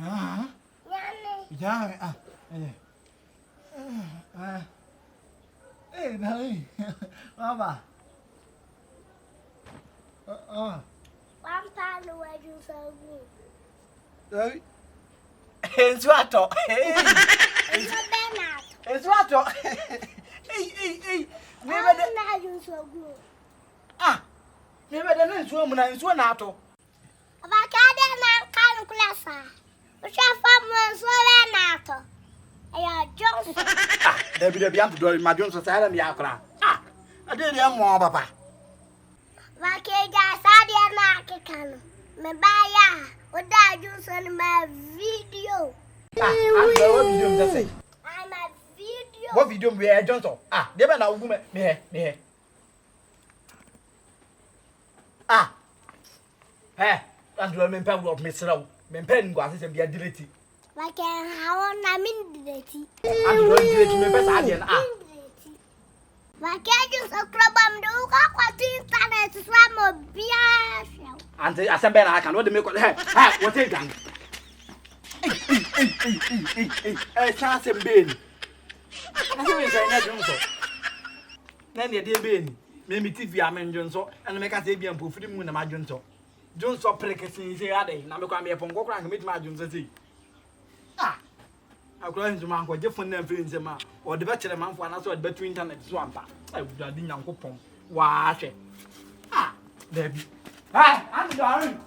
Yeah. Hey, no. Mama. One time where you so good. It's what? It's what? Hey. Never you so good. Never done this woman and so not. About can't class. Which are from so nato. Johnson. There be Aunty Doreen, my Johnson, and Yakra. I did them more, Papa. Vakeja sadia na kekano. Me baya, oda Johnson my video. What video just say? I'm a video. What video we are Johnson? They better now me. Hey, Aunty Doreen, me pen work me slow. Me pen go as be a delete. Like how na min delete. Aunty Doreen delete me pesa adien Vakeja so problem do ka kwati internet swam bia. Aunty asembe na aka no de me ko hey, what take gang? Hey, chance ben. Na se we say na Johnson. Na ne de ben. Me TV amen Johnson, and me ka say bia mpofiri mu na ma Johnson. Johnson prekesin say ade na me kwa me ponko kra me ma Johnson say. Akura nso man ko je phone na free nsema o de be kire manfo na so o de be to internet so ampa ai wudade nyankopon wa hwe Dabi Aunty Doreen